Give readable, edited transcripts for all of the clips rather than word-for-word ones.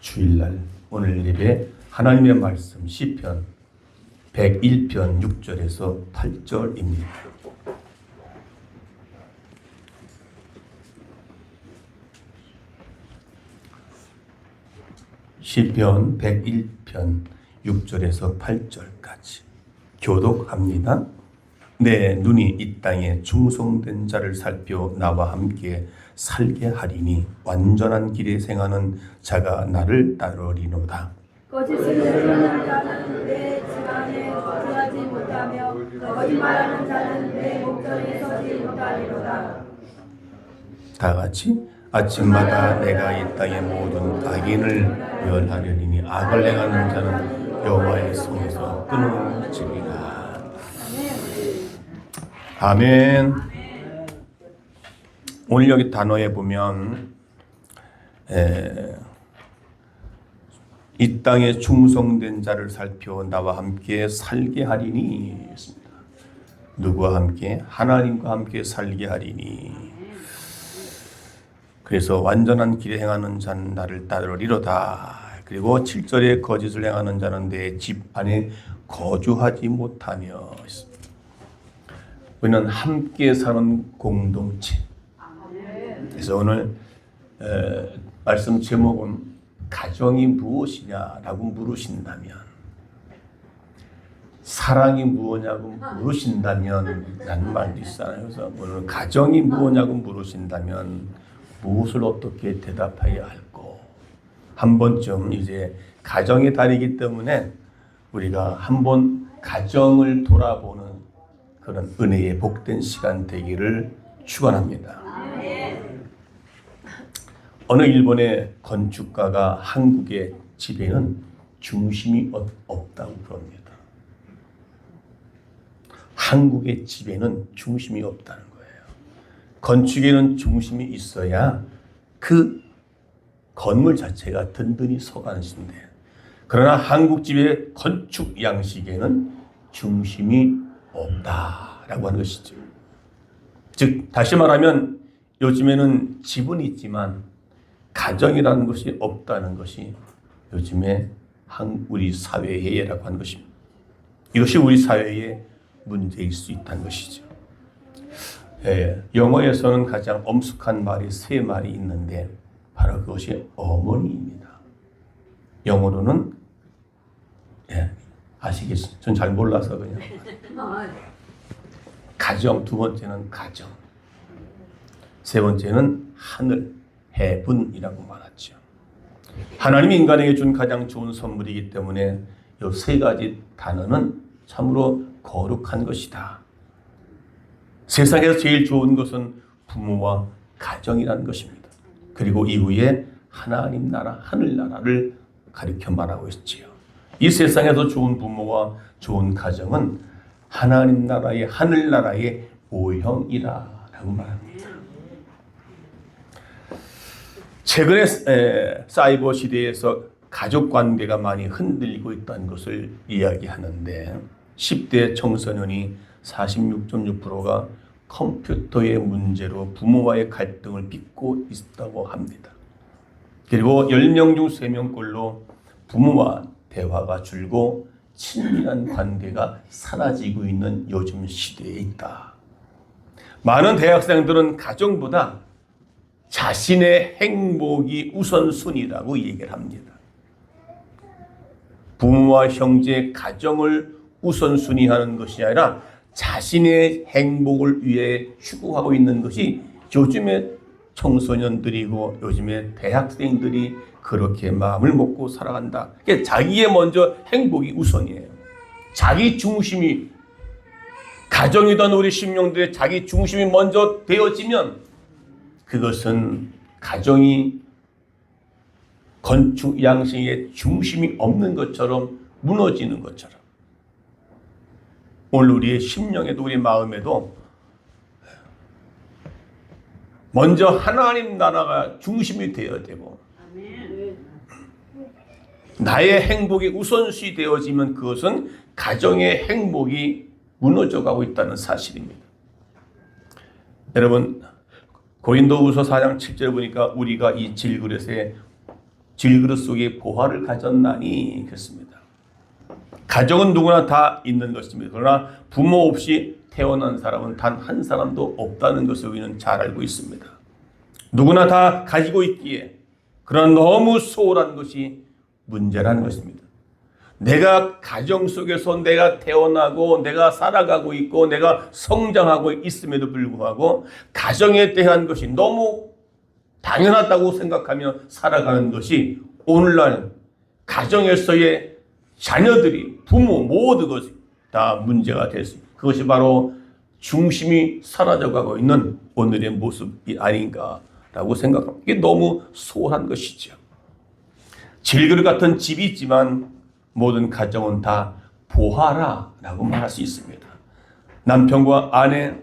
주일날 오늘 예배 하나님의 말씀 시편 101편 6절에서 8절입니다. 시편 101편 6절에서 8절까지 교독합니다. 내 눈이 이 땅에 충성된 자를 살펴 나와 함께 살게 하리니 완전한 길에 행하는 자가 나를 따르리로다. 거짓을 드러내는 자는 내 집안에 거주하지 못하며 거짓말하는 자는 내 목전에 서지 못하리로다. 다 같이 아침마다 내가 이 땅의 모든 악인을 멸하려니 악을 행하는 자는 여호와의 손에서 끊어지리라. 아멘. 오늘 여기 단어에 보면 이 땅에 충성된 자를 살펴 나와 함께 살게 하리니 있습니다. 누구와 함께? 하나님과 함께 살게 하리니. 그래서 완전한 길에 행하는 자는 나를 따르리로다. 그리고 7절에 거짓을 행하는 자는 내 집 안에 거주하지 못하며 있습니다. 우리는 함께 사는 공동체. 그래서 오늘 말씀 제목은 가정이 무엇이냐라고 물으신다면, 사랑이 무엇냐고 물으신다면 라는 말도 있잖아요. 그래서 오늘 가정이 무엇냐고 물으신다면 무엇을 어떻게 대답해야 할까? 한 번쯤 이제 가정의 달이기 때문에 우리가 한번 가정을 돌아보는 그런 은혜의 복된 시간 되기를 축원합니다. 어느 일본의 건축가가 한국의 집에는 중심이 없다고 그럽니다. 한국의 집에는 중심이 없다는 거예요. 건축에는 중심이 있어야 그 건물 자체가 든든히 서가는 신데, 그러나 한국 집의 건축 양식에는 중심이 없다라고 하는 것이죠. 즉 다시 말하면 요즘에는 집은 있지만 가정이라는 것이 없다는 것이 요즘에 우리 사회의라고 하는 것입니다. 이것이 우리 사회의 문제일 수 있다는 것이죠. 영어에서는 가장 엄숙한 말이 세 말이 있는데 바로 그것이 어머니입니다. 영어로는 아시겠어요? 전 잘 몰라서 그냥 가정, 두 번째는 가정, 세 번째는 하늘, 해분이라고 말하죠. 하나님이 인간에게 준 가장 좋은 선물이기 때문에 이 세 가지 단어는 참으로 거룩한 것이다. 세상에서 제일 좋은 것은 부모와 가정이라는 것입니다. 그리고 이후에 하나님 나라, 하늘나라를 가리켜 말하고 있지요. 이 세상에서 좋은 부모와 좋은 가정은 하나님 나라의, 하늘나라의 모형이라고 말합니다. 최근에 사이버 시대에서 가족 관계가 많이 흔들리고 있다는 것을 이야기하는데 10대 청소년이 46.6%가 컴퓨터의 문제로 부모와의 갈등을 빚고 있다고 합니다. 그리고 10명 중 3명꼴로 부모와 대화가 줄고 친밀한 관계가 사라지고 있는 요즘 시대에 있다. 많은 대학생들은 가정보다 자신의 행복이 우선순위라고 얘기를 합니다. 부모와 형제, 가정을 우선순위하는 것이 아니라 자신의 행복을 위해 추구하고 있는 것이 요즘의 청소년들이고 요즘의 대학생들이 그렇게 마음을 먹고 살아간다. 그러니까 자기의 먼저 행복이 우선이에요. 자기 중심이, 가정이던 우리 심령들의 자기 중심이 먼저 되어지면 그것은 가정이 건축 양식의 중심이 없는 것처럼 무너지는 것처럼 오늘 우리의 심령에도 우리 마음에도 먼저 하나님 나라가 중심이 되어야 되고 나의 행복이 우선시 되어지면 그것은 가정의 행복이 무너져가고 있다는 사실입니다. 여러분 고린도후서 4장 7절 보니까 우리가 이 질그릇에 질그릇 속에 보화를 가졌나니 그렇습니다. 가정은 누구나 다 있는 것입니다. 그러나 부모 없이 태어난 사람은 단 한 사람도 없다는 것을 우리는 잘 알고 있습니다. 누구나 다 가지고 있기에 그러나 너무 소홀한 것이 문제라는 것입니다. 내가 가정 속에서 내가 태어나고 내가 살아가고 있고 내가 성장하고 있음에도 불구하고 가정에 대한 것이 너무 당연하다고 생각하며 살아가는 것이 오늘날 가정에서의 자녀들이 부모 모든 것이 다 문제가 됐습니다. 그것이 바로 중심이 사라져가고 있는 오늘의 모습이 아닌가라고 생각합니다. 이게 너무 소홀한 것이죠. 질그릇 같은 집이 있지만 모든 가정은 다 보화라라고 말할 수 있습니다. 남편과 아내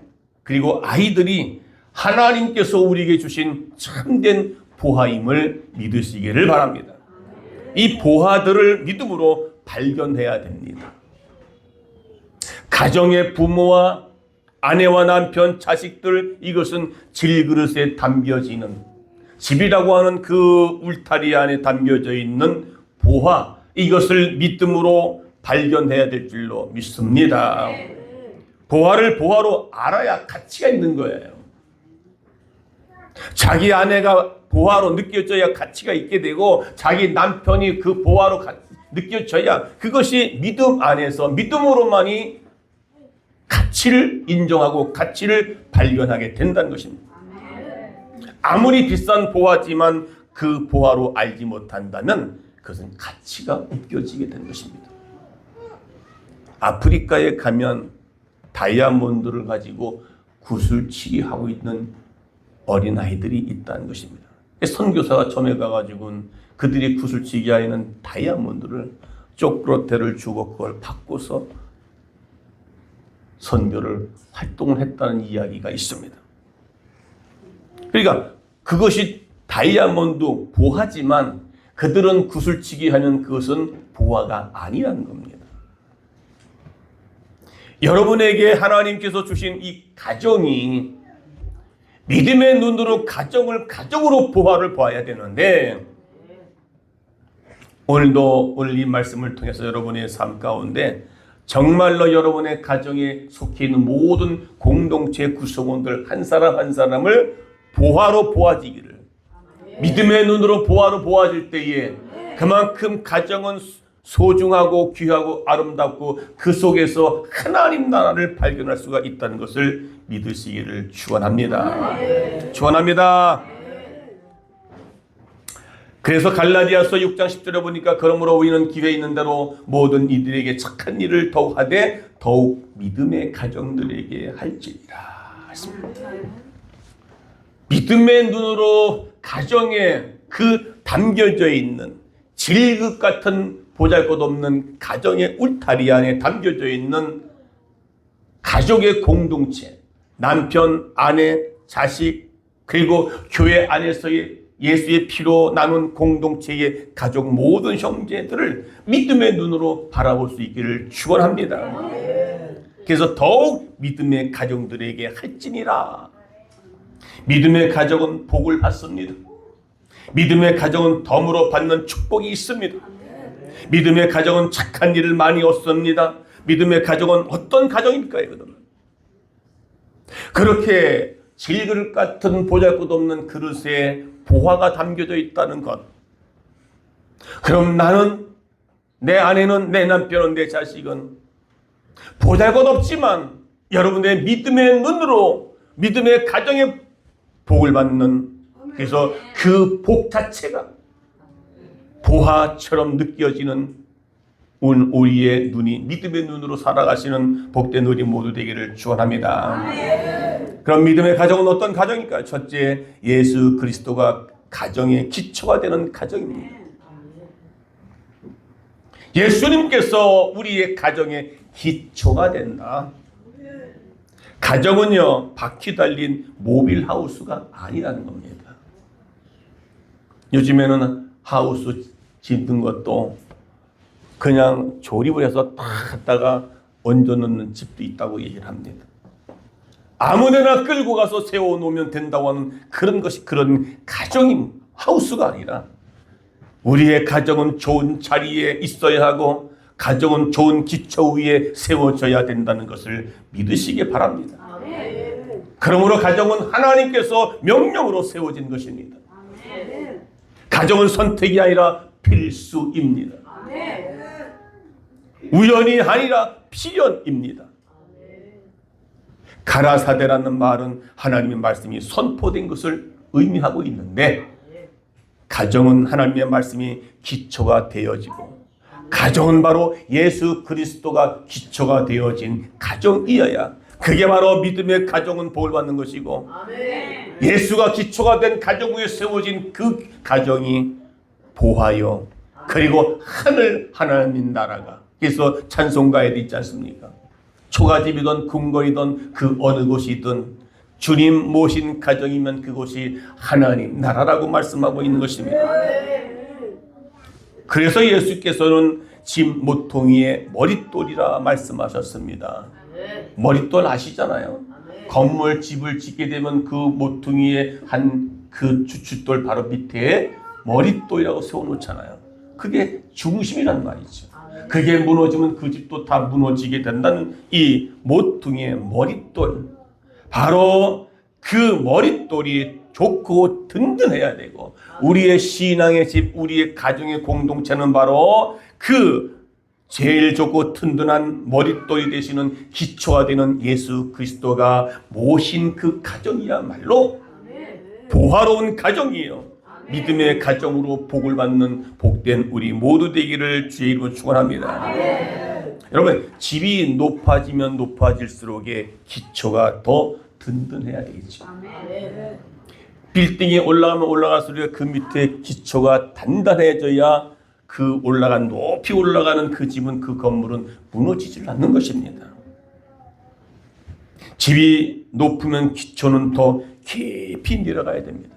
그리고 아이들이 하나님께서 우리에게 주신 참된 보화임을 믿으시기를 바랍니다. 이 보화들을 믿음으로 발견해야 됩니다. 가정의 부모와 아내와 남편, 자식들 이것은 질그릇에 담겨지는 집이라고 하는 그 울타리 안에 담겨져 있는 보화 이것을 믿음으로 발견해야 될 줄로 믿습니다. 보화를 보화로 알아야 가치가 있는 거예요. 자기 아내가 보화로 느껴져야 가치가 있게 되고 자기 남편이 그 보화로 느껴져야 그것이 믿음 안에서 믿음으로만이 가치를 인정하고 가치를 발견하게 된다는 것입니다. 아무리 비싼 보화지만 그 보화로 알지 못한다면 그것은 가치가 느껴지게 된 것입니다. 아프리카에 가면 다이아몬드를 가지고 구슬치기 하고 있는 어린아이들이 있다는 것입니다. 선교사가 처음에 가가지고 그들이 구슬치기 하는 다이아몬드를 쪼끄러테를 주고 그걸 바꿔서 선교를 활동을 했다는 이야기가 있습니다. 그러니까 그것이 다이아몬드 보화지만 그들은 구슬치기 하는 그것은 보화가 아니라는 겁니다. 여러분에게 하나님께서 주신 이 가정이 믿음의 눈으로 가정을 가정으로 보화를 보아야 되는데 오늘도 오늘 이 말씀을 통해서 여러분의 삶 가운데 정말로 여러분의 가정에 속해 있는 모든 공동체 구성원들 한 사람 한 사람을 보화로 보아지기를 믿음의 눈으로 보화로 보아질 때에 그만큼 가정은 소중하고 귀하고 아름답고 그 속에서 하나님 나라를 발견할 수가 있다는 것을 믿으시기를 축원합니다. 축원합니다. 그래서 갈라디아서 6장 10절에 보니까 그러므로 우리는 기회 있는 대로 모든 이들에게 착한 일을 더욱 하되 더욱 믿음의 가정들에게 할지니라 했습니다. 믿음의 눈으로 가정에 그 담겨져 있는 질극 같은 보잘것없는 가정의 울타리 안에 담겨져 있는 가족의 공동체, 남편, 아내, 자식, 그리고 교회 안에서의 예수의 피로 나눈 공동체의 가족 모든 형제들을 믿음의 눈으로 바라볼 수 있기를 축원합니다. 그래서 더욱 믿음의 가정들에게 할지니라. 믿음의 가정은 복을 받습니다. 믿음의 가정은 덤으로 받는 축복이 있습니다. 믿음의 가정은 착한 일을 많이 얻습니다. 믿음의 가정은 어떤 가정입니까? 여러분? 그렇게 질그릇 같은 보잘것없는 그릇에 보화가 담겨져 있다는 것. 그럼 나는, 내 아내는, 내 남편은, 내 자식은 보잘것없지만 여러분의 믿음의 눈으로 믿음의 가정의 복을 받는, 그래서 그 복 자체가 보화처럼 느껴지는 우리의 눈이 믿음의 눈으로 살아가시는 복된 우리 모두 되기를 축원합니다. 그럼 믿음의 가정은 어떤 가정일까요? 첫째, 예수 그리스도가 가정의 기초가 되는 가정입니다. 예수님께서 우리의 가정의 기초가 된다. 가정은요, 바퀴 달린 모빌하우스가 아니라는 겁니다. 요즘에는 하우스 짓는 것도 그냥 조립을 해서 딱 갖다가 얹어놓는 집도 있다고 얘기를 합니다. 아무데나 끌고 가서 세워놓으면 된다고 하는 그런 것이 그런 가정인 하우스가 아니라 우리의 가정은 좋은 자리에 있어야 하고 가정은 좋은 기초 위에 세워져야 된다는 것을 믿으시기 바랍니다. 그러므로 가정은 하나님께서 명령으로 세워진 것입니다. 가정은 선택이 아니라 필수입니다. 우연이 아니라 필연입니다. 가라사대라는 말은 하나님의 말씀이 선포된 것을 의미하고 있는데 가정은 하나님의 말씀이 기초가 되어지고 가정은 바로 예수 그리스도가 기초가 되어진 가정이어야 그게 바로 믿음의 가정은 복을 받는 것이고 예수가 기초가 된 가정 위에 세워진 그 가정이 보하여 그리고 하늘 하나님 나라가 그래서 찬송가에도 있지 않습니까? 초가집이든 궁궐이든 그 어느 곳이든 주님 모신 가정이면 그곳이 하나님 나라라고 말씀하고 있는 것입니다. 그래서 예수께서는 집 모퉁이의 머릿돌이라 말씀하셨습니다. 머릿돌 아시잖아요. 건물 집을 짓게 되면 그 모퉁이의 한 그 주춧돌 바로 밑에 머릿돌이라고 세워놓잖아요. 그게 중심이란 말이죠. 그게 무너지면 그 집도 다 무너지게 된다는 이 모퉁이의 머릿돌. 바로 그 머릿돌이 좋고 든든해야 되고 우리의 신앙의 집, 우리의 가정의 공동체는 바로 그 제일 좋고 든든한 머릿돌이 되시는 기초가 되는 예수 그리스도가 모신 그 가정이야말로 보화로운 가정이에요. 믿음의 가정으로 복을 받는 복된 우리 모두 되기를 주의 이름으로 축원합니다. 여러분 집이 높아지면 높아질수록의 기초가 더 든든해야 되겠죠. 빌딩이 올라가면 올라갈수록 그 밑에 기초가 단단해져야 그 높이 올라가는 그 집은 그 건물은 무너지질 않는 것입니다. 집이 높으면 기초는 더 깊이 내려가야 됩니다.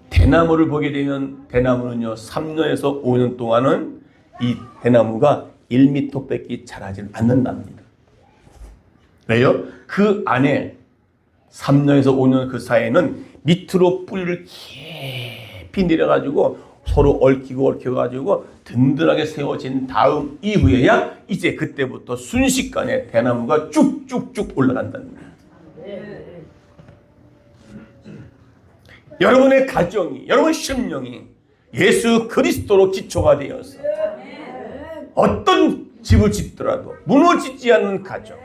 대나무를 보게 되면 대나무는요 3년에서 5년 동안은 이 대나무가 1m밖에 자라지 않는답니다. 왜요? 그 안에 3년에서 5년 그 사이에는 밑으로 뿌리를 깊이 내려가지고 서로 얽혀가지고 든든하게 세워진 다음 이후에야 이제 그때부터 순식간에 대나무가 쭉쭉쭉 올라간답니다. 여러분의 가정이, 여러분의 심령이 예수 그리스도로 기초가 되어서 어떤 집을 짓더라도 무너지지 않는 가정,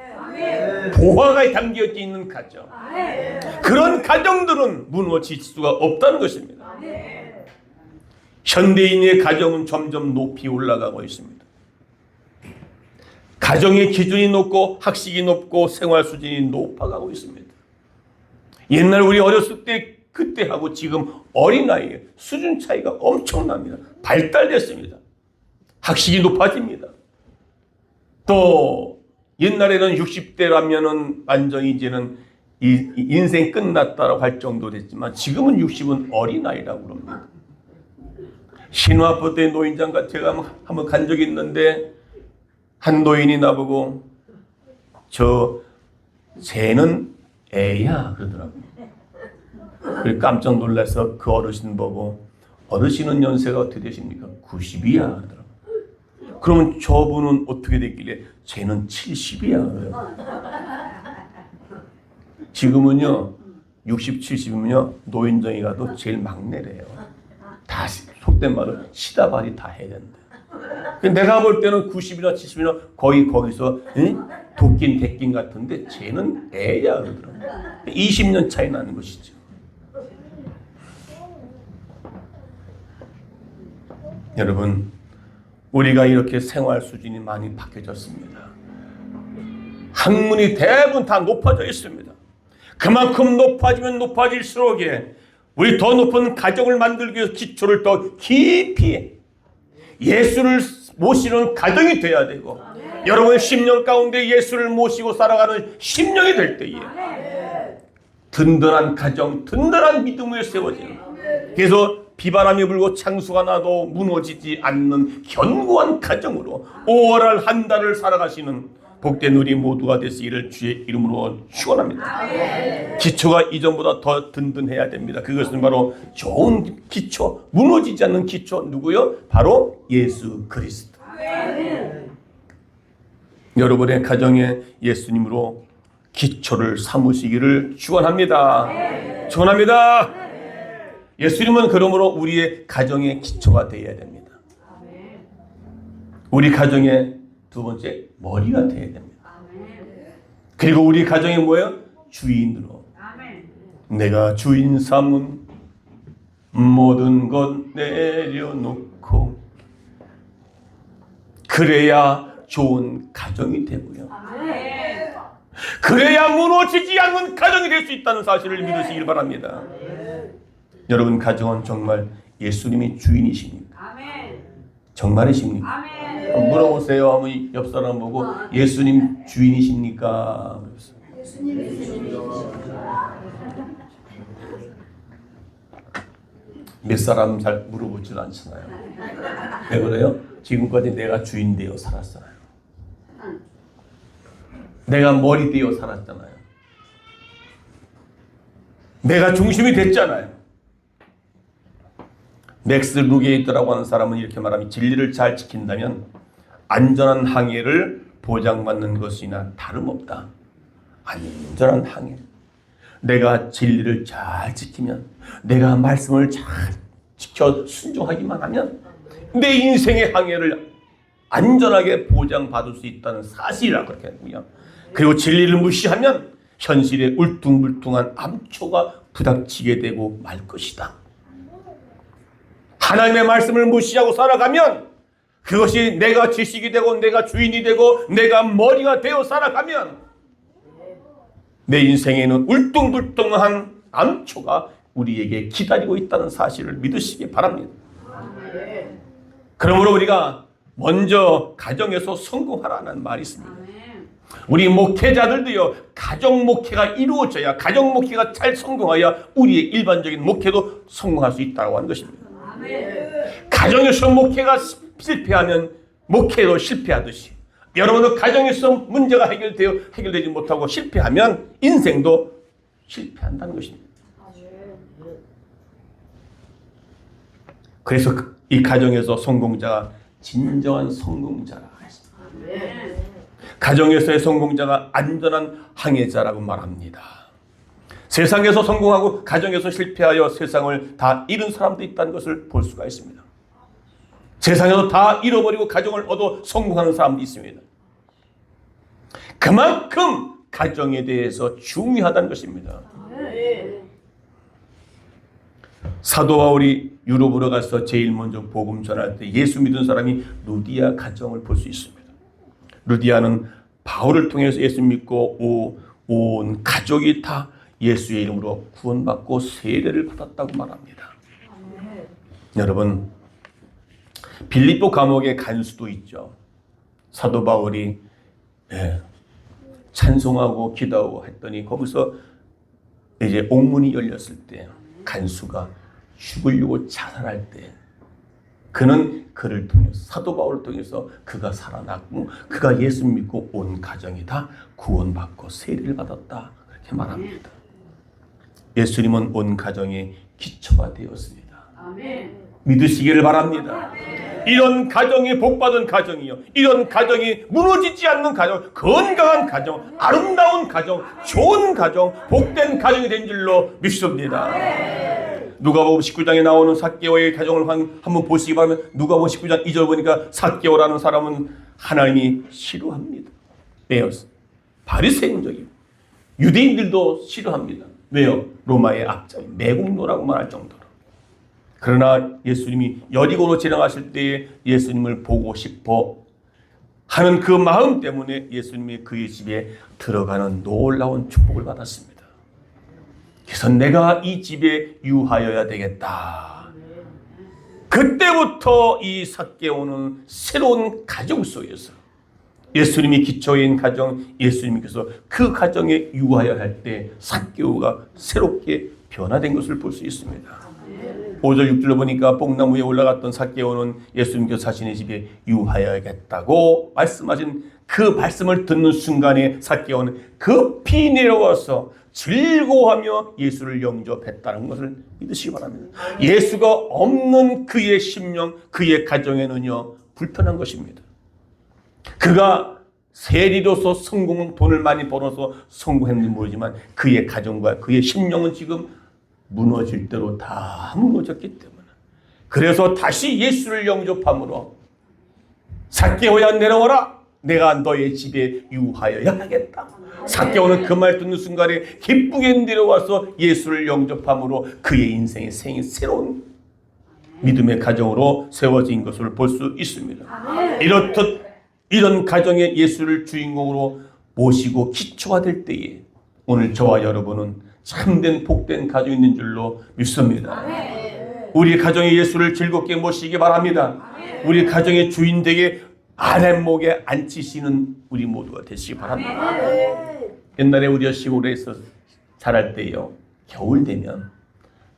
보화가 담겨져 있는 가정, 그런 가정들은 무너질 수가 없다는 것입니다. 현대인의 가정은 점점 높이 올라가고 있습니다. 가정의 기준이 높고 학식이 높고 생활 수준이 높아가고 있습니다. 옛날 우리 어렸을 때 그때하고 지금 어린아이의 수준 차이가 엄청납니다. 발달됐습니다. 학식이 높아집니다. 또 옛날에는 60대라면은 완전히 이제는 인생 끝났다라고 할 정도 됐지만 지금은 60은 어린아이라고 그럽니다. 신화포대 노인장 제가 한번 간 적이 있는데 한 노인이 나보고 쟤는 애야 그러더라고요. 그래서 깜짝 놀라서 그 어르신 보고 어르신은 연세가 어떻게 되십니까? 90이야 그러더라고요. 그러면 저분은 어떻게 됐길래 쟤는 70이야. 지금은요 60, 70이면요 노인정에 가도 제일 막내래요. 다 속된 말로 시다발이 다 해야 된다. 내가 볼 때는 90이나 70이나 거의 거기서 도낀 대낀 같은데 쟤는 애야 그러더라고요. 20년 차이 나는 것이죠. 여러분 우리가 이렇게 생활 수준이 많이 바뀌어졌습니다. 학문이 대부분 다 높아져 있습니다. 그만큼 높아지면 높아질수록 우리 더 높은 가정을 만들기 위해서 기초를 더 깊이 예수를 모시는 가정이 돼야 되고 여러분의 심령 가운데 예수를 모시고 살아가는 심령이 될 때에 든든한 가정, 든든한 믿음을 세워지는 그래서 비바람이 불고 창수가 나도 무너지지 않는 견고한 가정으로 5월 한 달을 살아가시는 복된 우리 모두가 되시기를 주의 이름으로 축원합니다. 기초가 이전보다 더 든든해야 됩니다. 그것은 바로 좋은 기초, 무너지지 않는 기초. 누구요? 바로 예수 그리스도. 여러분의 가정에 예수님으로 기초를 삼으시기를 축원합니다. 축원합니다. 예수님은 그러므로 우리의 가정의 기초가 되어야 됩니다. 우리 가정의 두 번째 머리가 되어야 됩니다. 그리고 우리 가정이 뭐예요? 주인으로. 내가 주인 삼은 모든 것 내려놓고 그래야 좋은 가정이 되고요. 그래야 무너지지 않는 가정이 될 수 있다는 사실을 믿으시길 바랍니다. 여러분 가정은 정말 예수님이 주인이십니까? 정말이십니까? 물어보세요. 한번 옆 사람 보고 예수님 주인이십니까? 몇 사람 잘 물어보지는 않잖아요. 왜 그래요? 지금까지 내가 주인 되어 살았잖아요. 내가 머리 되어 살았잖아요. 내가 중심이 됐잖아요. 맥스 루게이터라고 하는 사람은 이렇게 말합니다. 진리를 잘 지킨다면 안전한 항해를 보장받는 것이나 다름없다. 안전한 항해. 내가 진리를 잘 지키면, 내가 말씀을 잘 지켜 순종하기만 하면 내 인생의 항해를 안전하게 보장받을 수 있다는 사실이라고 그렇게 하고요. 그리고 진리를 무시하면 현실에 울퉁불퉁한 암초가 부닥치게 되고 말 것이다. 하나님의 말씀을 무시하고 살아가면 그것이 내가 지식이 되고 내가 주인이 되고 내가 머리가 되어 살아가면 내 인생에는 울퉁불퉁한 암초가 우리에게 기다리고 있다는 사실을 믿으시기 바랍니다. 그러므로 우리가 먼저 가정에서 성공하라는 말이 있습니다. 우리 목회자들도요, 가정 목회가 이루어져야, 가정 목회가 잘 성공해야 우리의 일반적인 목회도 성공할 수 있다고 하는 것입니다. 가정에서 목회가 실패하면 목회도 실패하듯이 여러분도 가정에서 문제가 해결되지 못하고 실패하면 인생도 실패한다는 것입니다. 그래서 이 가정에서 성공자가 진정한 성공자라 했습니다. 가정에서의 성공자가 안전한 항해자라고 말합니다. 세상에서 성공하고 가정에서 실패하여 세상을 다 잃은 사람도 있다는 것을 볼 수가 있습니다. 세상에서 다 잃어버리고 가정을 얻어 성공하는 사람도 있습니다. 그만큼 가정에 대해서 중요하다는 것입니다. 사도 바울이 유럽으로 가서 제일 먼저 복음 전할 때 예수 믿은 사람이 루디아 가정을 볼 수 있습니다. 루디아는 바울을 통해서 예수 믿고 온 가족이 다 예수의 이름으로 구원받고 세례를 받았다고 말합니다. 여러분, 빌립보 감옥에 간 수도 있죠. 사도 바울이 찬송하고 기도하고 했더니 거기서 이제 옥문이 열렸을 때 간수가 죽으려고 자살할 때 그는 그를 통해서, 사도 바울을 통해서 그가 살아났고 그가 예수 믿고 온 가정이 다 구원받고 세례를 받았다, 그렇게 말합니다. 예수님은 온 가정의 기초가 되었습니다. 믿으시기를 바랍니다. 이런 가정이 복받은 가정이요, 이런 가정이 무너지지 않는 가정, 건강한 가정, 아름다운 가정, 좋은 가정, 복된 가정이 된 줄로 믿습니다. 누가복음 19장에 나오는 삭개오의 가정을 한번 보시기 바라면, 누가복음 19장 2절 보니까 삭개오라는 사람은 하나님이 싫어합니다. 왜요? 바리새인적이고 유대인들도 싫어합니다. 왜요? 로마의 앞잡이, 매국노라고 말할 정도로. 그러나 예수님이 여리고로 지나가실 때에 예수님을 보고 싶어 하는 그 마음 때문에 예수님이 그의 집에 들어가는 놀라운 축복을 받았습니다. 그래서 내가 이 집에 유하여야 되겠다. 그때부터 이 삭개오는 새로운 가정 속에서 예수님이 기초인 가정, 예수님께서 그 가정에 유하여야 할 때 삭개오가 새롭게 변화된 것을 볼 수 있습니다. 5절 6절로 보니까 뽕나무 위에 올라갔던 삭개오는 예수님께서 자신의 집에 유하여야겠다고 말씀하신 그 말씀을 듣는 순간에 삭개오는 급히 내려와서 즐거워하며 예수를 영접했다는 것을 믿으시기 바랍니다. 예수가 없는 그의 심령, 그의 가정에는요 불편한 것입니다. 그가 세리로서 성공은 돈을 많이 벌어서 성공했는지 모르지만 그의 가정과 그의 심령은 지금 무너질 대로 다 무너졌기 때문에, 그래서 다시 예수를 영접함으로 삭개오야 내려와라, 내가 너의 집에 유하여야 하겠다. 삭개오는 그 말 듣는 순간에 기쁘게 내려와서 예수를 영접함으로 그의 인생의 새로운 믿음의 가정으로 세워진 것을 볼 수 있습니다. 이렇듯 이런 가정에 예수를 주인공으로 모시고 기초가 될 때에 오늘 저와 여러분은 참된 복된 가정이 있는 줄로 믿습니다. 우리 가정에 예수를 즐겁게 모시기 바랍니다. 우리 가정의 주인 되게 아랫목에 앉히시는 우리 모두가 되시기 바랍니다. 옛날에 우리가 시골에서 자랄 때요, 겨울 되면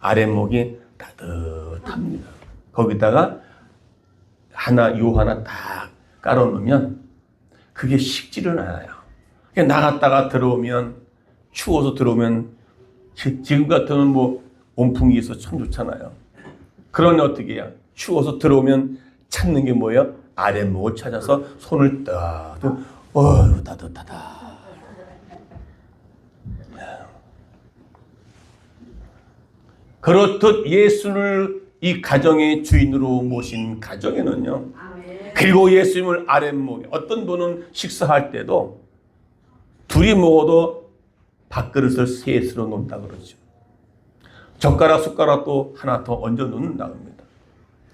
아랫목이 따뜻합니다. 거기다가 요 하나 딱 깔아놓으면 그게 식지를 않아요. 나갔다가 들어오면, 추워서 들어오면, 지금 같으면 뭐 온풍이 있어 참 좋잖아요. 그러니 어떻게 해요? 추워서 들어오면 찾는 게 뭐예요? 아랫목을 찾아서 손을 딱, 따뜻하다. 그렇듯 예수를 이 가정의 주인으로 모신 가정에는요, 그리고 예수님을 아랫목에, 어떤 분은 식사할 때도 둘이 먹어도 밥그릇을 셋으로 놓는다 그러죠. 젓가락 숟가락도 하나 더 얹어 놓는다고 합니다.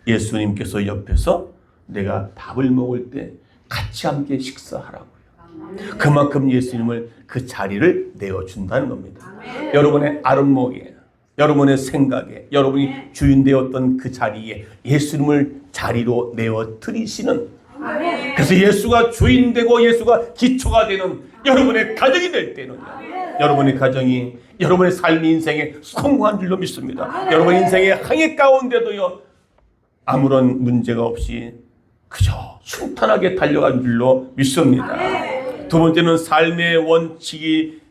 예수님께서 옆에서 내가 밥을 먹을 때 같이 함께 식사하라고요. 그만큼 예수님을 그 자리를 내어준다는 겁니다. 여러분의 아랫목에, 여러분의 생각에, 여러분이 주인 되었던 그 자리에 예수님을 자리로 내어드리시는, 그래서 예수가 주인 되고 예수가 기초가 되는 여러분의 가정이 될 때는요, 여러분의 가정이 여러분의 삶 인생에 성공한 줄로 믿습니다. 여러분 인생의 항해 가운데도요 아무런 문제가 없이 그저 순탄하게 달려간 줄로 믿습니다. 두 번째는 삶의 원칙이,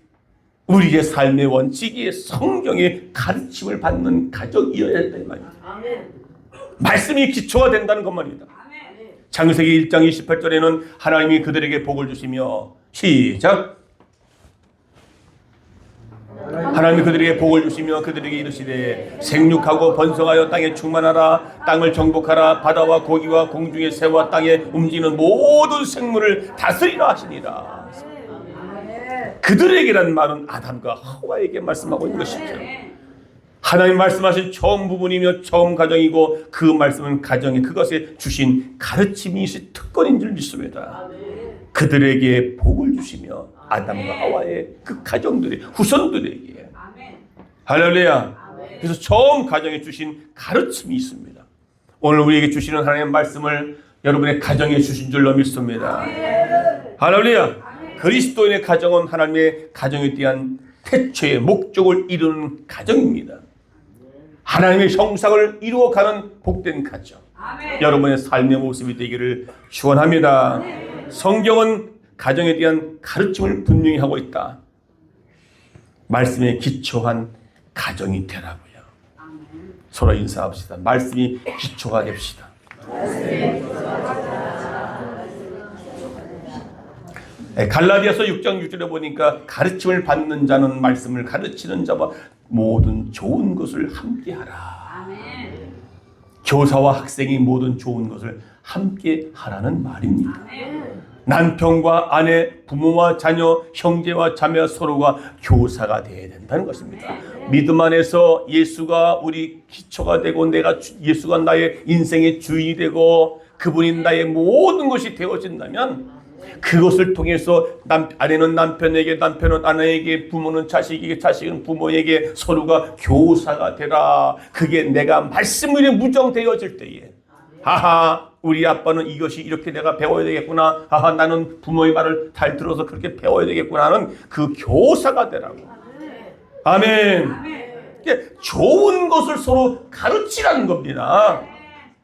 우리의 삶의 원칙이 성경의 가르침을 받는 가정이어야 한다 이 말입니다. 말씀이 기초가 된다는 것만입니다. 창세기 1장 28절에는 하나님이 그들에게 복을 주시며, 시작. 하나님이 그들에게 복을 주시며 그들에게 이르시되 생육하고 번성하여 땅에 충만하라, 땅을 정복하라, 바다와 고기와 공중의 새와 땅에 움직이는 모든 생물을 다스리라 하시니라. 그들에게란 말은 아담과 하와에게 말씀하고 있는 것이죠. 하나님 말씀하신 처음 부분이며 처음 가정이고, 그 말씀은 가정에 그것에 주신 가르침이 특권인 줄 믿습니다. 그들에게 복을 주시며 아담과 하와의 그 가정들의 후손들에게, 할렐루야. 그래서 처음 가정에 주신 가르침이 있습니다. 오늘 우리에게 주시는 하나님의 말씀을 여러분의 가정에 주신 줄로 믿습니다. 할렐루야. 그리스도인의 가정은 하나님의 가정에 대한 태초의 목적을 이루는 가정입니다. 하나님의 형상을 이루어가는 복된 가정, 여러분의 삶의 모습이 되기를 축원합니다. 성경은 가정에 대한 가르침을 분명히 하고 있다. 말씀에 기초한 가정이 되라고요. 서로 인사합시다. 말씀이 기초가 됩시다. 갈라디아서 6장 6절에 보니까 가르침을 받는 자는 말씀을 가르치는 자와 모든 좋은 것을 함께하라. 교사와 학생이 모든 좋은 것을 함께하라는 말입니다. 남편과 아내, 부모와 자녀, 형제와 자매와 서로가 교사가 되어야 된다는 것입니다. 믿음 안에서 예수가 우리 기초가 되고, 예수가 나의 인생의 주인이 되고 그분이 나의 모든 것이 되어진다면, 그것을 통해서 아내는 남편에게, 남편은 아내에게, 부모는 자식에게, 자식은 부모에게 서로가 교사가 되라. 그게 내가 말씀으로 무정되어질 때에, 하하, 우리 아빠는 이것이 이렇게 내가 배워야 되겠구나, 하하, 나는 부모의 말을 잘 들어서 그렇게 배워야 되겠구나 하는 그 교사가 되라고. 아멘. 좋은 것을 서로 가르치라는 겁니다.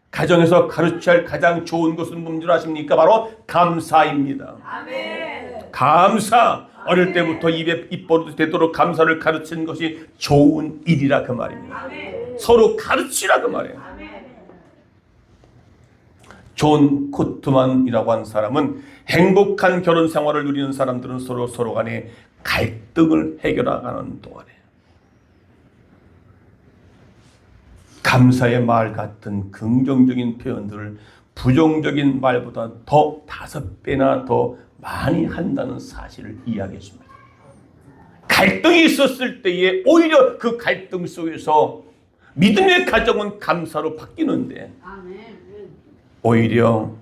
가정에서 가르쳐야 할 가장 좋은 것은 뭔지 아십니까? 바로 감사입니다. 감사. 어릴 때부터 입에 입버릇이 되도록 감사를 가르치는 것이 좋은 일이라 그 말입니다. 서로 가르치라 그 말이에요. 존 코트만이라고 하는 사람은 행복한 결혼 생활을 누리는 사람들은 서로 간에 갈등을 해결하는 동안에 감사의 말 같은 긍정적인 표현들을 부정적인 말보다 더 5배나 더 많이 한다는 사실을 이야기해 줍니다. 갈등이 있었을 때에 오히려 그 갈등 속에서 믿음의 가정은 감사로 바뀌는데 오히려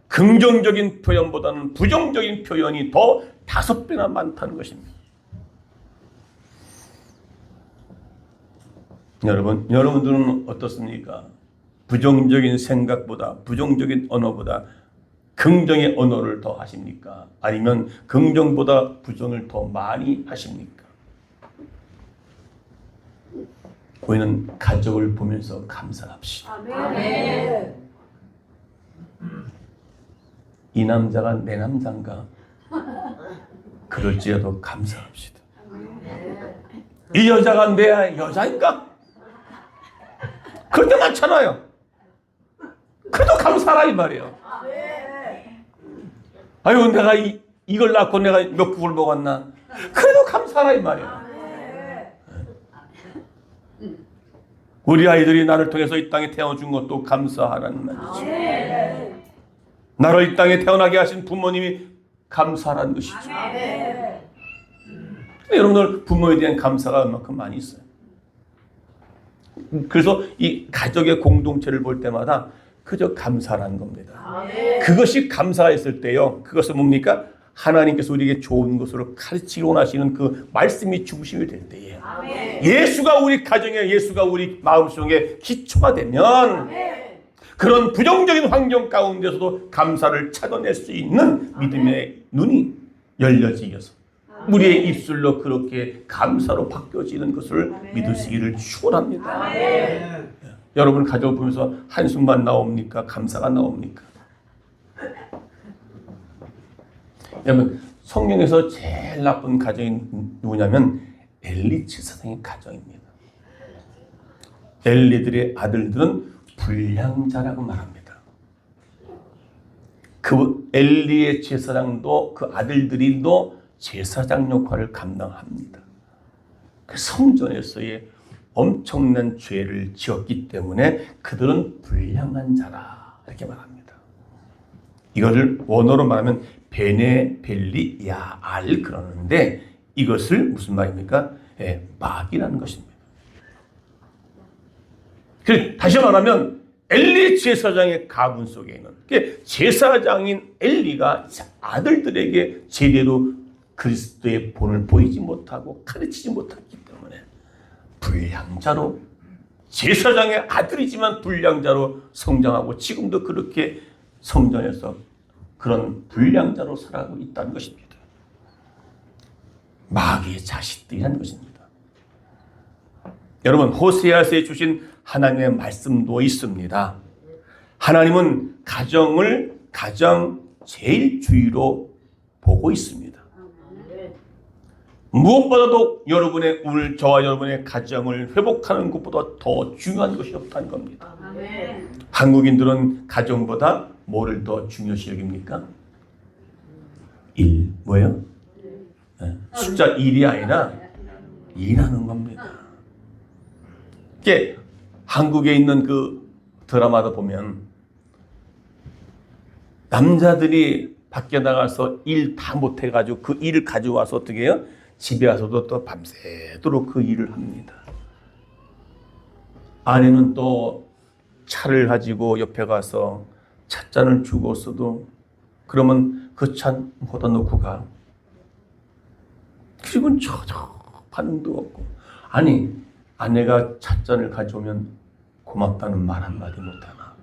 긍정적인 표현보다는 부정적인 표현이 더 5배나 많다는 것입니다. 여러분들은 어떻습니까? 부정적인 생각보다, 부정적인 언어보다 긍정의 언어를 더 하십니까? 아니면 긍정보다 부정을 더 많이 하십니까? 우리는 가족을 보면서 감사합시다. 이 남자가 내 남자인가? 그럴지라도 감사합시다. 이 여자가 내 여자인가? 그럴 때 많잖아요. 그래도 감사라 이 말이에요. 아유 내가 이걸 낳고 내가 몇 국을 먹었나? 그래도 감사라 이 말이에요. 우리 아이들이 나를 통해서 이 땅에 태워준 것도 감사하라는 말이죠. 나를 이 땅에 태어나게 하신 부모님이 감사라는 것이죠. 여러분들 부모에 대한 감사가 얼마큼 많이 있어요. 그래서 이 가족의 공동체를 볼 때마다 그저 감사라는 겁니다. 그것이 감사가 있을 때요. 그것은 뭡니까? 하나님께서 우리에게 좋은 것으로 가르치기 원하시는 그 말씀이 중심이 될 때에 예수가 우리 가정에 예수가 우리 마음속에 기초가 되면 그런 부정적인 환경 가운데서도 감사를 찾아낼 수 있는 믿음의 눈이 열려지어서 우리의 입술로 그렇게 감사로 바뀌어지는 것을 믿으시기를 축원합니다. 여러분 가족을 보면서 한숨만 나옵니까? 감사가 나옵니까? 여러분 성경에서 제일 나쁜 가정이 누구냐면 엘리 제사장의 가정입니다. 엘리들의 아들들은 불량자라고 말합니다. 그 엘리의 제사장도 그 아들들이도 제사장 역할을 감당합니다. 그 성전에서의 엄청난 죄를 지었기 때문에 그들은 불량한 자라 이렇게 말합니다. 이거를 원어로 말하면 베네벨리 야알 그러는데 이것을 무슨 말입니까? 막이라는 것입니다. 다시 말하면 엘리 제사장의 가문 속에 있는 제사장인 엘리가 아들들에게 제대로 그리스도의 본을 보이지 못하고 가르치지 못했기 때문에 불량자로 제사장의 아들이지만 불량자로 성장하고 지금도 그렇게 성전에서 그런 불량자로 살아가고 있다는 것입니다. 마귀의 자식들이라는 것입니다. 여러분 호세아서에 주신 하나님의 말씀도 있습니다. 하나님은 가정을 가장 제일 주의로 보고 있습니다. 무엇보다도 여러분의 오늘 저와 여러분의 가정을 회복하는 것보다 더 중요한 것이 없다는 겁니다. 한국인들은 가정보다 뭐를 더 중요시 여깁니까? 일. 뭐예요? 숫자 1이 아니라 일하는 겁니다. 이게 한국에 있는 그 드라마도 보면 남자들이 밖에 나가서 일 다 못해가지고 그 일을 가져와서 어떻게 해요? 집에 와서도 또 밤새도록 그 일을 합니다. 아내는 또 차를 가지고 옆에 가서 찻잔을 주고서도 그러면 그 차 걷어 놓고 가. 그리고 저저 반응도 없고. 아니 아내가 찻잔을 가져오면 고맙다는 말 한마디 못하나.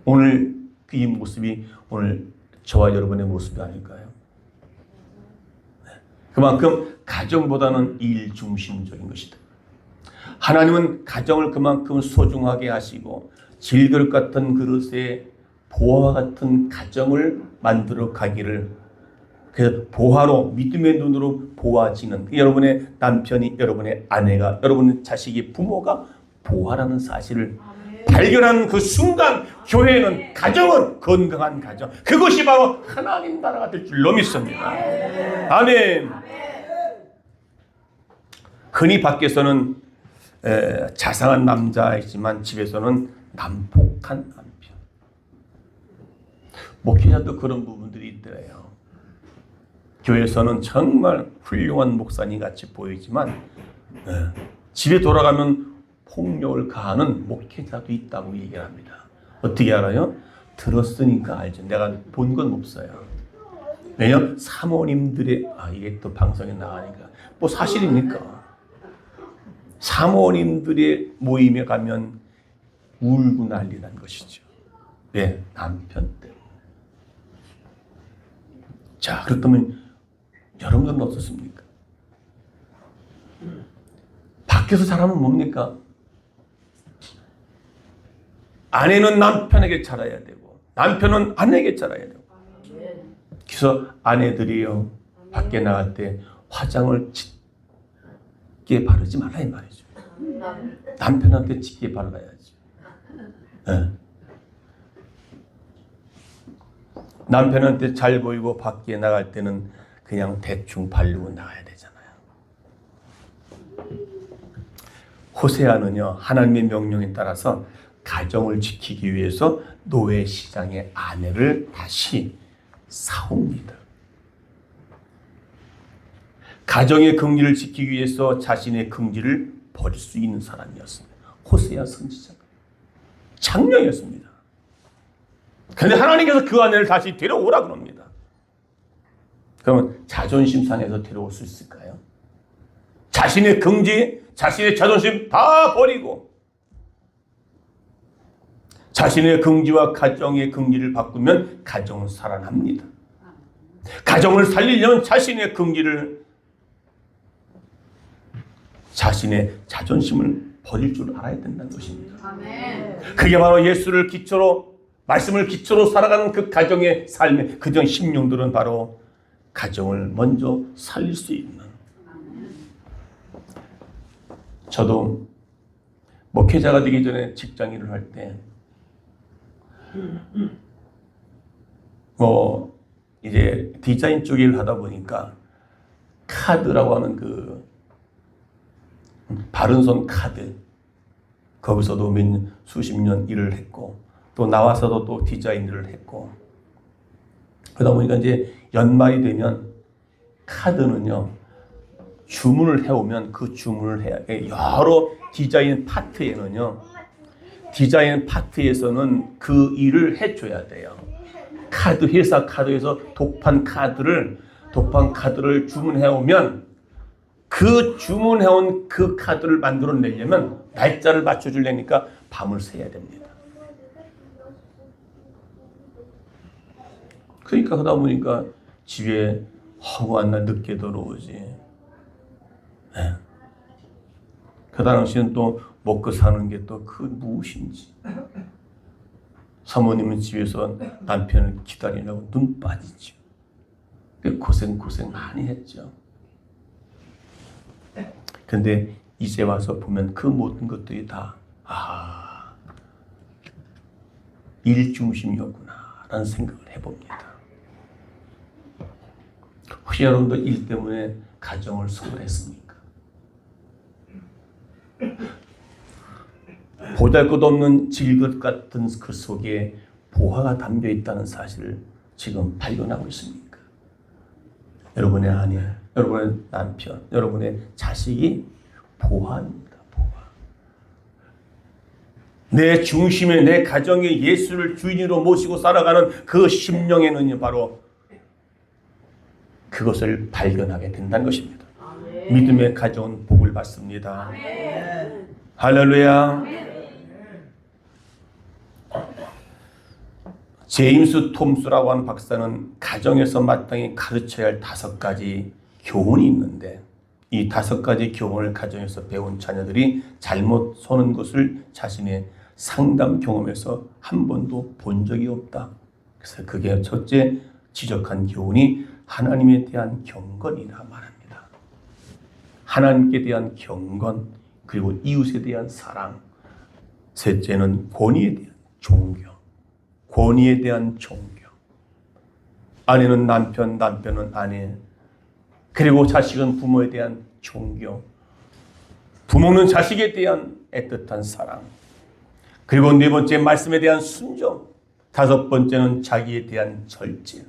오늘 그 이 모습이 오늘 저와 여러분의 모습이 아닐까요? 그만큼 가정보다는 일 중심적인 것이다. 하나님은 가정을 그만큼 소중하게 하시고 질그릇 같은 그릇에 보화와 같은 가정을 만들어 가기를, 그래서 보화로, 믿음의 눈으로 보아지는, 여러분의 남편이, 여러분의 아내가, 여러분의 자식이, 부모가 보화라는 사실을 발견하는 그 순간 교회는, 가정은 건강한 가정, 그것이 바로 하나님 나라가 될 줄로 믿습니다. 아멘. 흔히 밖에서는 자상한 남자이지만 집에서는 난폭한 남편. 목회자도 그런 부분들이 있더래요. 교회에서는 정말 훌륭한 목사님 같이 보이지만 집에 돌아가면 폭력을 가하는 목회자도 있다고 얘기를 합니다. 어떻게 알아요? 들었으니까 알죠. 내가 본 건 없어요. 왜냐면 사모님들의, 이게 또 방송에 나가니까 뭐 사실입니까? 사모님들의 모임에 가면 울고 난리 난 것이죠. 왜? 남편 때문에. 자, 그렇다면 여러분들은 어떻습니까? 밖에서 사람은 뭡니까? 아내는 남편에게 잘해야 되고 남편은 아내에게 잘해야 되고, 그래서 아내들이요 밖에 나갈 때 화장을 짙게 바르지 말라 이 말이죠. 남편한테 짙게 발라야지. 네. 남편한테 잘 보이고 밖에 나갈 때는 그냥 대충 바르고 나가야 되잖아요. 호세아는요 하나님의 명령에 따라서 가정을 지키기 위해서 노예 시장의 아내를 다시 사옵니다. 가정의 긍지를 지키기 위해서 자신의 긍지를 버릴 수 있는 사람이었습니다. 호세아 선지자가 장녀였습니다. 그런데 하나님께서 그 아내를 다시 데려오라 그럽니다. 그러면 자존심 상해서 데려올 수 있을까요? 자신의 긍지, 자신의 자존심 다 버리고 자신의 긍지와 가정의 긍지를 바꾸면 가정은 살아납니다. 가정을 살리려면 자신의 긍지를, 자신의 자존심을 버릴 줄 알아야 된다는 것입니다. 아멘. 그게 바로 예수를 기초로, 말씀을 기초로 살아가는 그 가정의 삶의 그전 심령들은 바로 가정을 먼저 살릴 수 있는. 저도 목회자가 되기 전에 직장 일을 할 때 이제 디자인 쪽 일을 하다 보니까 카드라고 하는 그 바른손 카드, 거기서도 수십 년 일을 했고 또 나와서도 또 디자인 일을 했고, 그러다 보니까 이제 연말이 되면 카드는요 주문을 해오면 그 주문을 해야, 여러 디자인 파트에는요, 디자인 파트에서는 그 일을 해줘야 돼요. 카드, 회사 카드에서 독판 카드를 주문해오면 그 주문해온 그 카드를 만들어내려면 날짜를 맞춰주려니까 밤을 새야 됩니다. 그러니까 하다 보니까 집에 허구한 날 늦게 들어오지. 네. 그 당시엔 또 먹고 사는 게 또 그 무엇인지. 사모님은 집에서 남편을 기다리려고 눈 빠지죠. 고생 많이 했죠. 근데 이제 와서 보면 그 모든 것들이 다 일중심이었구나라는 생각을 해봅니다. 혹시 여러분도 일 때문에 가정을 소홀했습니까? 보잘것없는 질것 같은 그 속에 보화가 담겨 있다는 사실을 지금 발견하고 있습니까? 여러분의 아내, 여러분의 남편, 여러분의 자식이 보화입니다. 보화. 내 중심에, 내 가정에 예수를 주인으로 모시고 살아가는 그 심령에는 바로 그것을 발견하게 된다는 것입니다. 아멘. 믿음의 가정은 복을 받습니다. 아멘. 할렐루야. 아멘. 제임스 톰스라고 하는 박사는 가정에서 마땅히 가르쳐야 할 5가지 교훈이 있는데 이 5가지 교훈을 가정에서 배운 자녀들이 잘못 서는 것을 자신의 상담 경험에서 한 번도 본 적이 없다. 그래서 그게 첫째 지적한 교훈이 하나님에 대한 경건이라 말합니다. 하나님께 대한 경건, 그리고 이웃에 대한 사랑. 셋째는 권위에 대한 존경. 권위에 대한 존경. 아내는 남편, 남편은 아내. 그리고 자식은 부모에 대한 존경. 부모는 자식에 대한 애틋한 사랑. 그리고 네 번째 말씀에 대한 순종. 5번째는 자기에 대한 절제.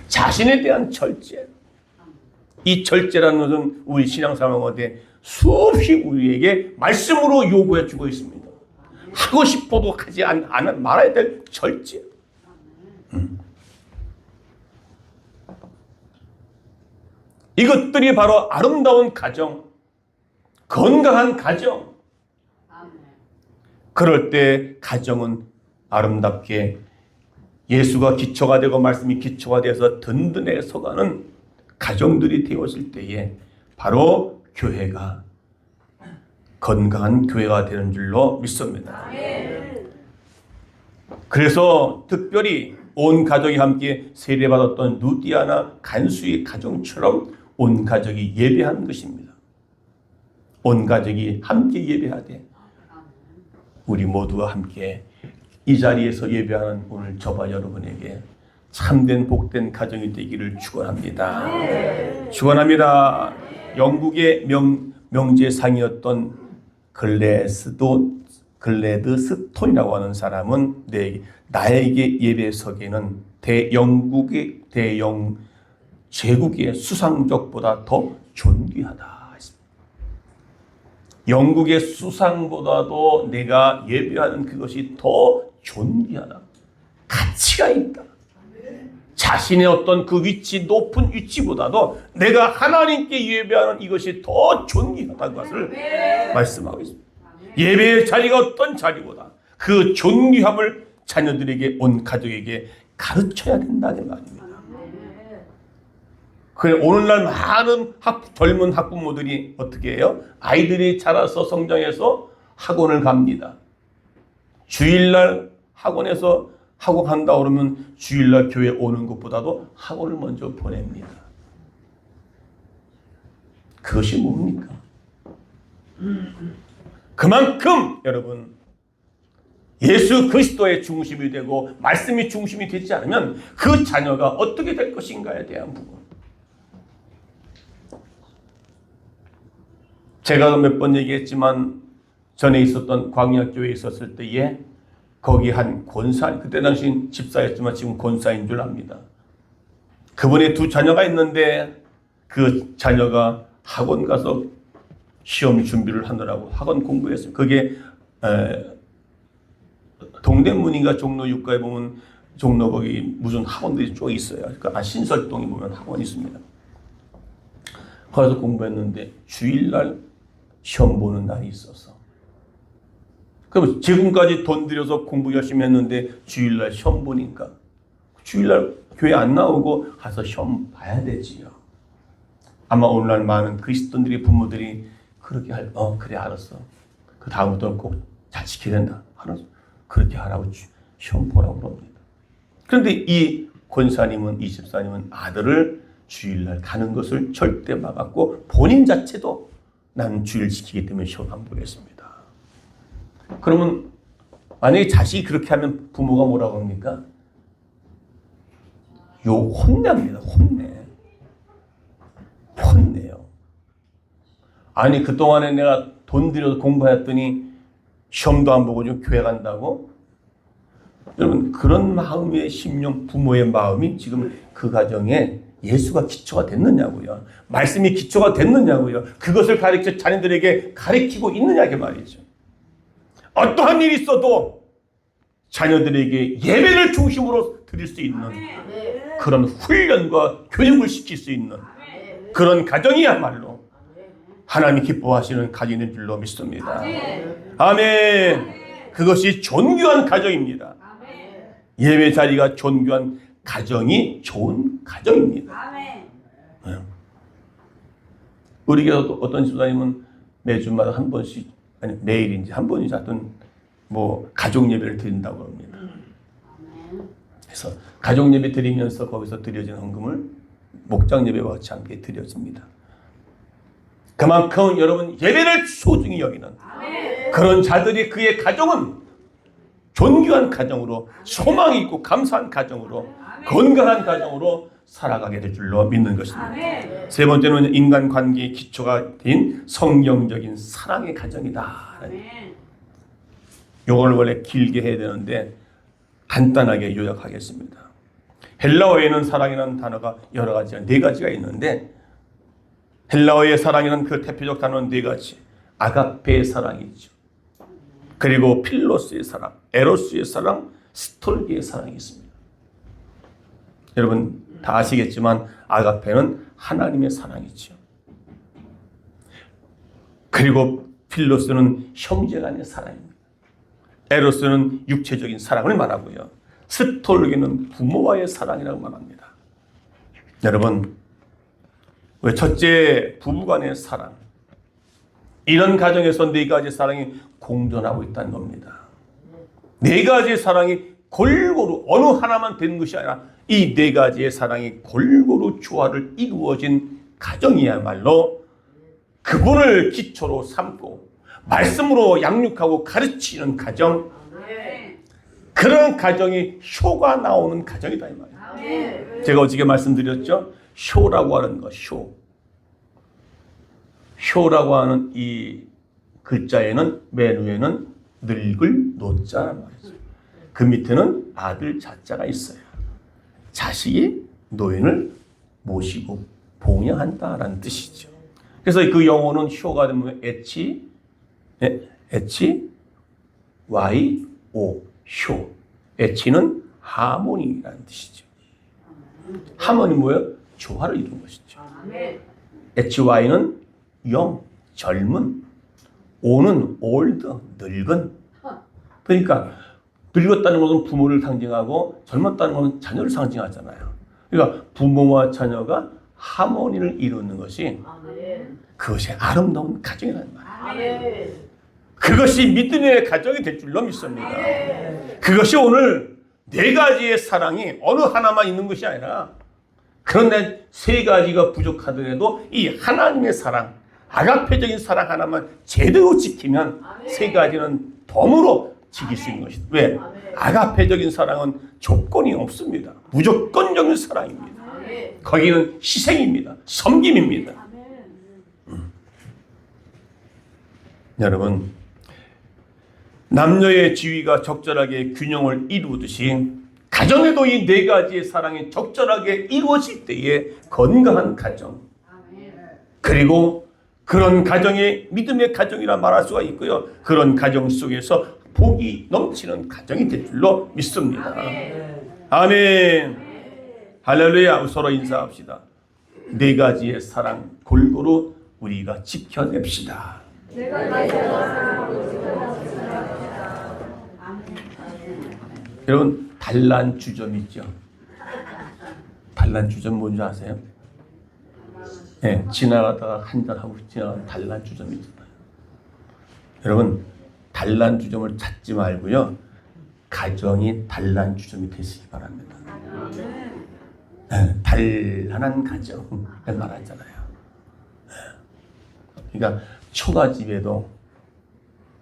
자신에 대한 절제. 이 절제라는 것은 우리 신앙생활 가운데 수없이 우리에게 말씀으로 요구해 주고 있습니다. 하고 싶어도 하지 말아야 될 절제. 이것들이 바로 아름다운 가정, 건강한 가정. 그럴 때 가정은 아름답게 예수가 기초가 되고 말씀이 기초가 되어서 든든하게 서가는 가정들이 되었을 때에 바로 교회가 건강한 교회가 되는 줄로 믿습니다. 그래서 특별히 온 가족이 함께 세례받았던 루디아나 간수의 가정처럼 온 가족이 예배하는 것입니다. 온 가족이 함께 예배하되 우리 모두가 함께 이 자리에서 예배하는 오늘 저와 여러분에게 참된 복된 가정이 되기를 축원합니다. 축원합니다. 영국의 명제상이었던 글래드스톤이라고 하는 사람은 나에게 예배석에는 대영국의 대영 제국의 수상적보다 더 존귀하다. 영국의 수상보다도 내가 예배하는 그것이 더 존귀하다. 가치가 있다. 자신의 어떤 그 위치, 높은 위치보다도 내가 하나님께 예배하는 이것이 더 존귀하다는 것을 말씀하고 있습니다. 예배의 자리가 어떤 자리보다 그 존귀함을 자녀들에게, 온 가족에게 가르쳐야 된다는 말입니다. 그래, 오늘날 많은 젊은 학부모들이 어떻게 해요? 아이들이 자라서 성장해서 학원을 갑니다. 주일날 학원에서 학원 간다 그러면 주일날 교회 오는 것보다도 학원을 먼저 보냅니다. 그것이 뭡니까? 그만큼 여러분 예수 그리스도의 중심이 되고 말씀이 중심이 되지 않으면 그 자녀가 어떻게 될 것인가에 대한 부분. 제가 몇 번 얘기했지만 전에 있었던 광야교회에 있었을 때에 거기 한 권사, 그때 당시 집사였지만 지금 권사인 줄 압니다. 그분의 2 자녀가 있는데 그 자녀가 학원 가서 시험 준비를 하느라고 학원 공부했어요. 그게 동대문인가 종로 6가에 보면 종로 거기 무슨 학원들이 쭉 있어요. 그러니까 신설동에 보면 학원이 있습니다. 거기서 공부했는데 주일날 시험 보는 날이 있어서 그럼 지금까지 돈 들여서 공부 열심히 했는데 주일날 시험 보니까 주일날 교회 안 나오고 가서 시험 봐야 되지요. 아마 오늘날 많은 그리스도인들의 부모들이 그렇게 그래 알았어. 그 다음부터는 꼭 잘 지켜야 된다. 알았어. 그렇게 하라고 시험 보라고 그럽니다. 그런데 이 권사님은, 이 집사님은 아들을 주일날 가는 것을 절대 막았고 본인 자체도 나는 주일 지키기 때문에 시험 안 보겠습니다. 그러면 만약에 자식이 그렇게 하면 부모가 뭐라고 합니까? 혼냅니다. 혼내요. 아니 그동안에 내가 돈 들여서 공부했더니 시험도 안 보고 좀 교회 간다고? 여러분 그런 마음의 심령, 부모의 마음이 지금 그 가정에 예수가 기초가 됐느냐고요. 말씀이 기초가 됐느냐고요. 그것을 가르쳐 자녀들에게 가르치고 있느냐 그 말이죠. 어떠한 일이 있어도 자녀들에게 예배를 중심으로 드릴 수 있는 그런 훈련과 교육을 시킬 수 있는 그런 가정이야말로 하나님이 기뻐하시는 가정인 줄로 믿습니다. 아멘. 그것이 존귀한 가정입니다. 예배 자리가 존귀한 가정이 좋은 가정입니다. 우리 교회도 어떤 집사님은 매주마다 한 번씩, 아니 매일인지 한 번이지 하여튼 뭐 가족 예배를 드린다고 합니다. 그래서 가족 예배 드리면서 거기서 드려진 헌금을 목장 예배와 같이 함께 드려집니다. 그만큼 여러분 예배를 소중히 여기는 그런 자들이 그의 가정은 존귀한 가정으로 소망이 있고 감사한 가정으로 건강한 가정으로 살아가게 될 줄로 믿는 것입니다. 세 번째는 인간관계의 기초가 된 성경적인 사랑의 가정이다. 이걸 원래 길게 해야 되는데 간단하게 요약하겠습니다. 헬라어에는 사랑이라는 단어가 여러 가지가 4가지가 있는데 헬라어의 사랑이라는 그 대표적 단어는 4가지. 아가페의 사랑이 있죠. 그리고 필로스의 사랑, 에로스의 사랑, 스톨기의 사랑이 있습니다. 여러분 다 아시겠지만 아가페는 하나님의 사랑이죠. 그리고 필로스는 형제 간의 사랑입니다. 에로스는 육체적인 사랑을 말하고요. 스톨기는 부모와의 사랑이라고 말합니다. 여러분, 왜 첫째 부부간의 사랑, 이런 가정에서 4가지 사랑이 공존하고 있다는 겁니다. 4가지의 사랑이 골고루 어느 하나만 되는 것이 아니라 이 4가지의 사랑이 골고루 조화를 이루어진 가정이야말로 그분을 기초로 삼고 말씀으로 양육하고 가르치는 가정, 그런 가정이 효가 나오는 가정이다 이 말이에요. 제가 어저께 말씀드렸죠. 효라고 하는 것, 효라고 하는 이 글자에는 맨 위에는 늙을 노자란 말이죠. 그 밑에는 아들 자자가 있어요. 자식이 노인을 모시고 봉양한다라는 뜻이죠. 그래서 그 영어는 효가 되면 HYO 효. H는 하모니라는 뜻이죠. 하모니 뭐예요? 조화를 이루는 것이죠. HY는 영, 젊은, O는 old, 늙은. 그러니까 늙었다는 것은 부모를 상징하고 젊었다는 것은 자녀를 상징하잖아요. 그러니까 부모와 자녀가 하모니를 이루는 것이 그것이 아름다운 가정이라는 말이에요. 그것이 믿음의 가정이 될 줄로 믿습니다. 그것이 오늘 4가지의 사랑이 어느 하나만 있는 것이 아니라 그런데 3가지가 부족하더라도 이 하나님의 사랑, 아가페적인 사랑 하나만 제대로 지키면 3가지는 덤으로 지킬 수 있는 것이다. 왜? 아가페적인 사랑은 조건이 없습니다. 무조건적인 사랑입니다. 거기는 희생입니다. 섬김입니다. 여러분, 남녀의 지위가 적절하게 균형을 이루듯이 가정에도 이 4가지의 사랑이 적절하게 이루어질 때에 건강한 가정, 그리고 그런 가정이 믿음의 가정이라 말할 수가 있고요. 그런 가정 속에서 복이 넘치는 가정이 될 줄로 믿습니다. 아멘. 할렐루야. 서로 인사합시다. 4가지의 사랑 골고루 우리가 지켜냅시다. 여러분, 단란주점 있죠? 단란주점 뭔지 아세요? 네, 지나가다가 한잔하고 지나가는 단란주점이 있잖아요. 여러분, 단란주점을 찾지 말고요. 가정이 단란주점이 되시기 바랍니다. 네, 단란한 가정 말하잖아요. 그러니까 초가집에도,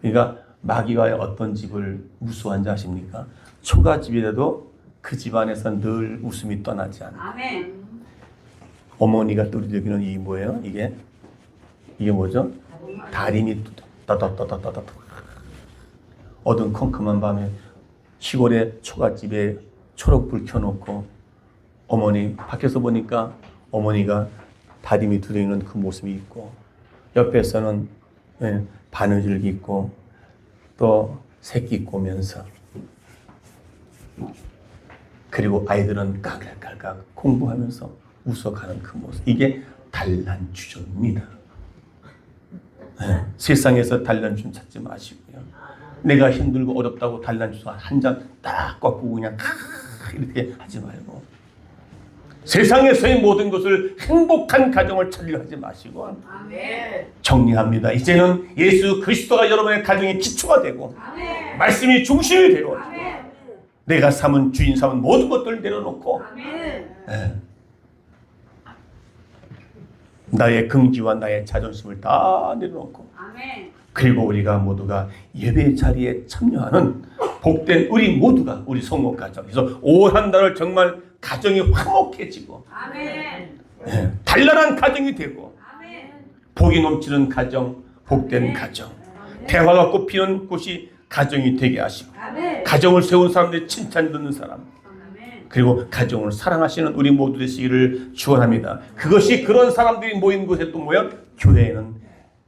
그러니까 마귀가 어떤 집을 무수한지 아십니까? 초가집이라도 그 집안에서 늘 웃음이 떠나지 않아. 어머니가 두드리는 이 뭐예요? 이게 뭐죠? 다리미 따다따다따다. 어두컴컴한 밤에 시골의 초가집에 초록불 켜놓고 어머니 밖에서 보니까 어머니가 다리미 두드리는 그 모습이 있고 옆에서는 바느질 깃고 또 새끼 꼬면서 그리고 아이들은 깔깔깔깔 공부하면서 웃어가는 그 모습, 이게 단란주점입니다. 세상에서 단란주점 찾지 마시고요. 내가 힘들고 어렵다고 단란주점 한 잔 딱 꺾고 그냥 이렇게 하지 말고 세상에서의 모든 것을 행복한 가정을 찾으려 하지 마시고 정리합니다. 이제는 예수 그리스도가 여러분의 가정의 기초가 되고 말씀이 중심이 되고 내가 삼은 주인 삼은 모든 것들을 내려놓고 나의 긍지와 나의 자존심을 다 내려놓고 그리고 우리가 모두가 예배 자리에 참여하는 복된 우리 모두가 우리 성모 가정에서 올 한 달을 정말 가정이 화목해지고 단란한 가정이 되고 복이 넘치는 가정, 복된 가정, 대화가 꽃피는 곳이 가정이 되게 하시고 가정을 세운 사람들이 칭찬 듣는 사람 그리고 가정을 사랑하시는 우리 모두 되시기를 축원합니다. 그것이 그런 사람들이 모인 곳에 또 뭐야? 교회는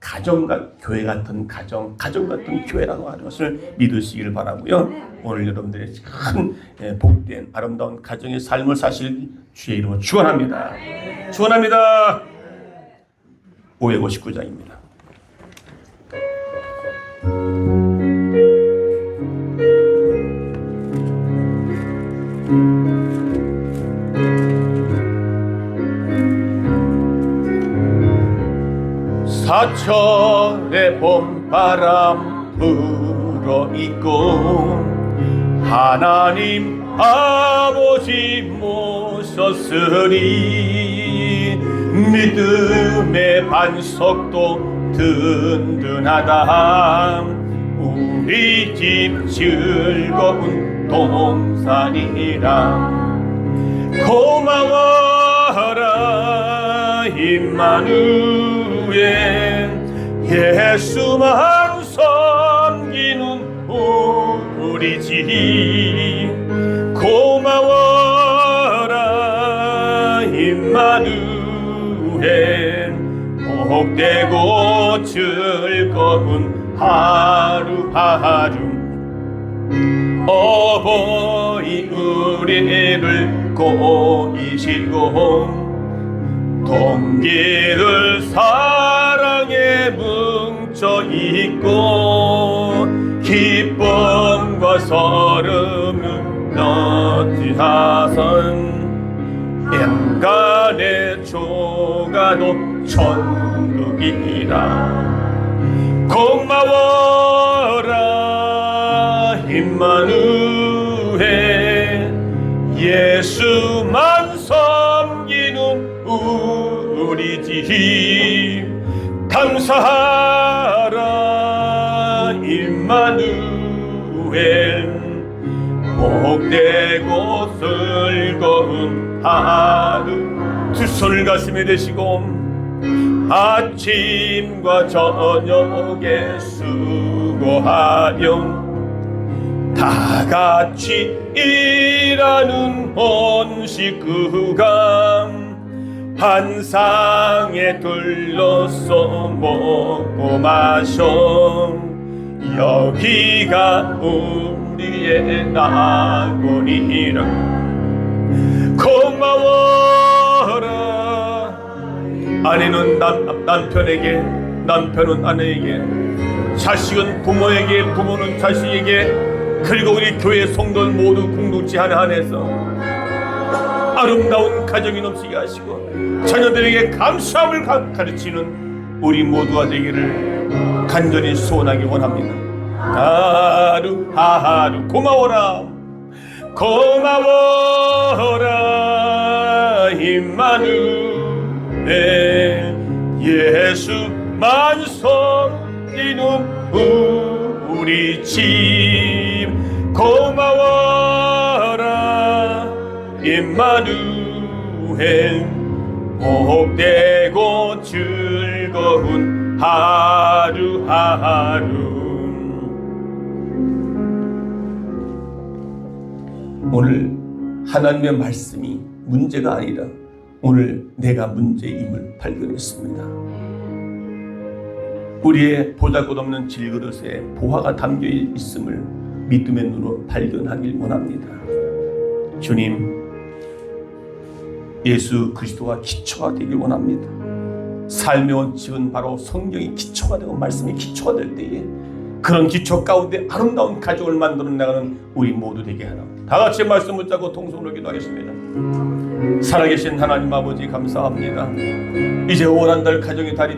가정과 교회 같은 가정 같은 교회라고 하는 것을 믿으시기를 바라고요. 오늘 여러분들의 큰 복된 아름다운 가정의 삶을 사실 주의 이름으로 축원합니다. 축원합니다. 559장입니다. 사철의 봄바람 불어있고 하나님 아버지 모셨으니 믿음의 반석도 든든하다 우리 집 즐거운 동산이라 고마워라 임마누엘 예수만 섬기는 우리 집 고마워라 임마누엘 복되고 즐거운 하루하루 어버이 우리를 꼬이시고 동기를 사랑에 뭉쳐있고 기쁨과 서름을 어찌하선 인간의 조가도 천국이라 고마워라 임마누엘 예수만 섬기는 우리 집 감사하라 임마누엘 복되고 즐거운 하루 두 손을 가슴에 대시고 아침과 저녁에 수고하며 다 같이 일하는 온 식구가 한 상에 둘러서 먹고 마셔 여기가 우리의 낙원이라 고마워라 아내는 남편에게 남편은 아내에게 자식은 부모에게 부모는 자식에게 그리고 우리 교회 성도들 모두 공동체 하나 안에서 아름다운 가정이 넘치게 하시고 자녀들에게 감사함을 가르치는 우리 모두가 되기를 간절히 소원하기 원합니다. 하루하루 고마워라 고마워라 임마누엘 예수만 섬기는 우리 집 고마워라 임마누엘 복되고 즐거운 하루하루 오늘 하나님의 말씀이 문제가 아니라 오늘 내가 문제임을 발견했습니다. 우리의 보잘것없는 질그릇에 보화가 담겨 있음을 믿음의 눈으로 발견하길 원합니다. 주님, 예수 그리스도가 기초가 되길 원합니다. 삶의 원칙은 바로 성경이 기초가 되고 말씀이 기초가 될 때에 그런 기초 가운데 아름다운 가족을 만들어 나가는 우리 모두 되게 하라. 다 같이 말씀 붙잡고 통성으로 기도하겠습니다. 살아계신 하나님 아버지 감사합니다. 이제 5월 한 달 가정의 달이